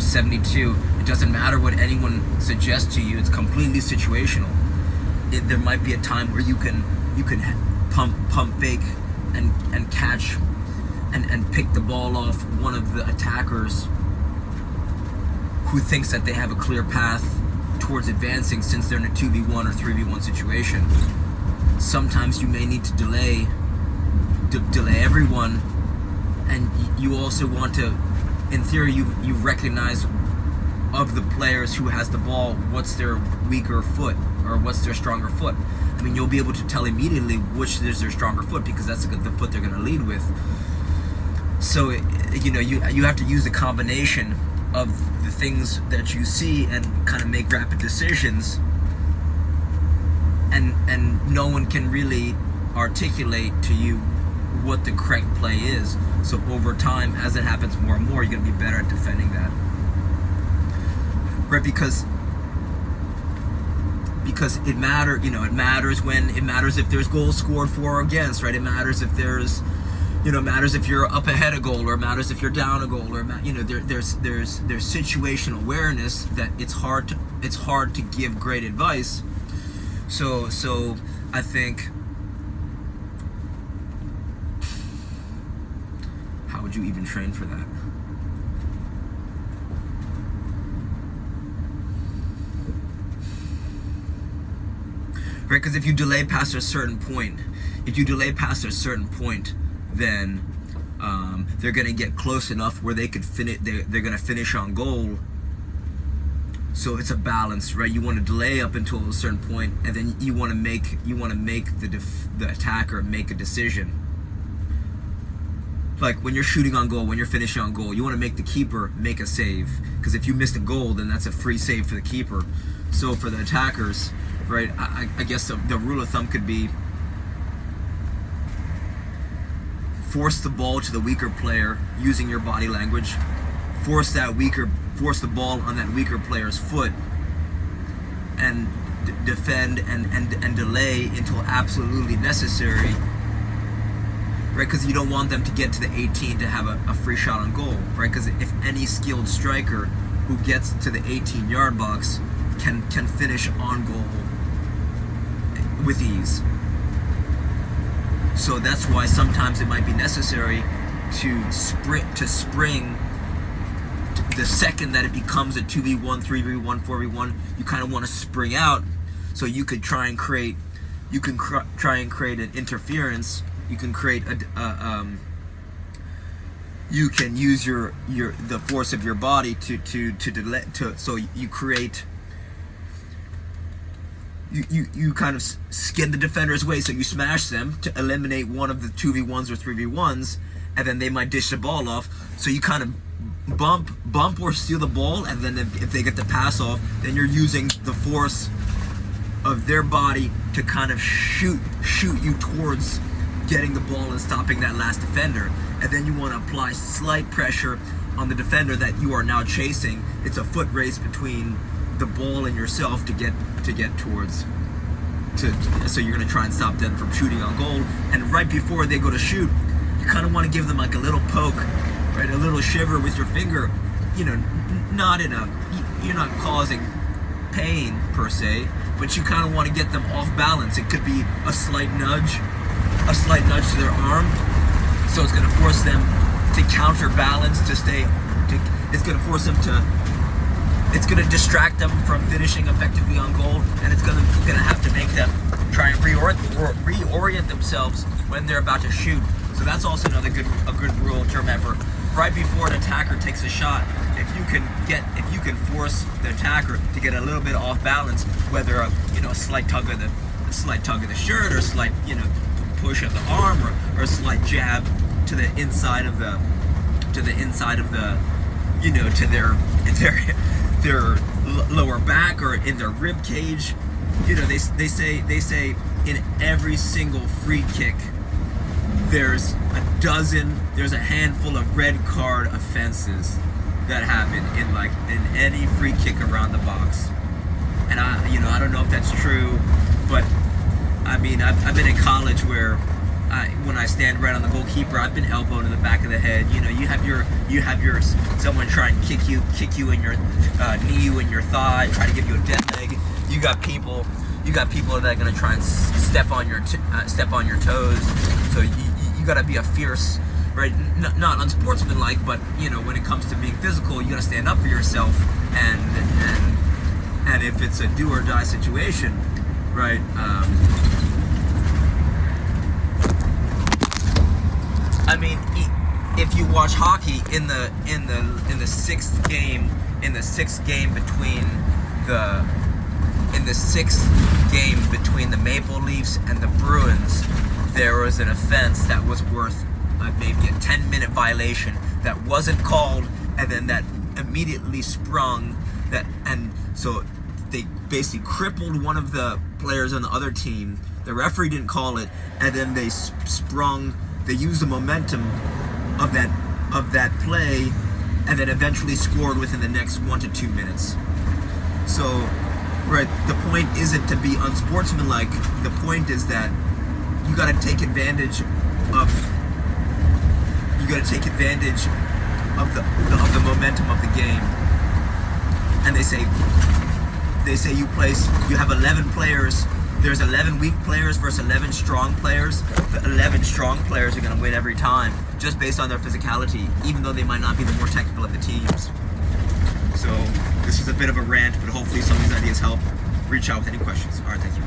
72. It doesn't matter what anyone suggests to you. It's completely situational. There might be a time where you can pump fake and catch and pick the ball off one of the attackers who thinks that they have a clear path towards advancing since they're in a 2v1 or 3v1 situation. Sometimes you may need to delay everyone, and you also want to, in theory, you recognize of the players who has the ball, what's their weaker foot or what's their stronger foot. I mean, you'll be able to tell immediately which is their stronger foot because that's the foot they're going to lead with. So, you have to use a combination of the things that you see and kind of make rapid decisions, and no one can really articulate to you what the correct play is. So over time, as it happens more and more, you're going to be better at defending that, right? Because it matters if there's goals scored for or against, right? It matters if there's, matters if you're up ahead a goal, or it matters if you're down a goal, or there's situational awareness that it's hard to give great advice. So I think, how would you even train for that? Right, because if you delay past a certain point, then they're going to get close enough where they could finish. They're going to finish on goal. So it's a balance, right? You want to delay up until a certain point, and then you want to make the attacker make a decision. Like when you're shooting on goal, when you're finishing on goal, you want to make the keeper make a save, because if you miss the goal, then that's a free save for the keeper. So for the attackers, right? I guess the rule of thumb could be force the ball to the weaker player using your body language. Force the ball on that weaker player's foot, and defend and delay until absolutely necessary, right? Because you don't want them to get to the 18 to have a free shot on goal, right? Because if any skilled striker who gets to the 18-yard box can finish on goal with ease. So that's why sometimes it might be necessary to spring. The second that it becomes a 2v1, 3v1, 4v1, you kind of want to spring out, so you could try and create an interference. You can create you can use the force of your body to delay, so you create. You kind of skin the defender's way, so you smash them to eliminate one of the 2v1s or 3v1s, and then they might dish the ball off. So you kind of bump or steal the ball, and then if they get the pass off, then you're using the force of their body to kind of shoot you towards getting the ball and stopping that last defender. And then you want to apply slight pressure on the defender that you are now chasing. It's a foot race between the ball and yourself to get towards. So you're going to try and stop them from shooting on goal. And right before they go to shoot, you kind of want to give them like a little poke, right? A little shiver with your finger. You're not causing pain per se, but you kind of want to get them off balance. It could be a slight nudge to their arm. So it's going to force them to counterbalance, it's going to force them to, it's going to distract them from finishing effectively on goal, and it's going to have to make them try and reorient themselves when they're about to shoot. So that's also a good rule to remember. Right before an attacker takes a shot, if you can force the attacker to get a little bit off balance, whether a slight tug of the shirt, or a slight push of the arm, or a slight jab to the inside of the to their lower back or in their rib cage. They say in every single free kick there's a handful of red card offenses that happen in any free kick around the box. And I don't know if that's true, but I mean, I've been in college where when I stand right on the goalkeeper, I've been elbowed in the back of the head. You know, you have your someone try and kick you in your knee you in your thigh, try to give you a dead leg. You got people that are gonna try and step on your toes. So you gotta be a fierce, right? Not unsportsmanlike, but you know, when it comes to being physical, you gotta stand up for yourself. And if it's a do or die situation, right? I mean, if you watch hockey in the sixth game between the Maple Leafs and the Bruins, there was an offense that was worth maybe a 10-minute violation that wasn't called, and then that immediately sprung that, and so they basically crippled one of the players on the other team. The referee didn't call it, and then they used the momentum of that play, and then eventually scored within the next 1 to 2 minutes. So, right, the point isn't to be unsportsmanlike. The point is that you got to take advantage of the momentum of the game. And they say you have 11 players. There's 11 weak players versus 11 strong players. The 11 strong players are going to win every time, just based on their physicality, even though they might not be the more technical of the teams. So this is a bit of a rant, but hopefully some of these ideas help. Reach out with any questions. All right, thank you.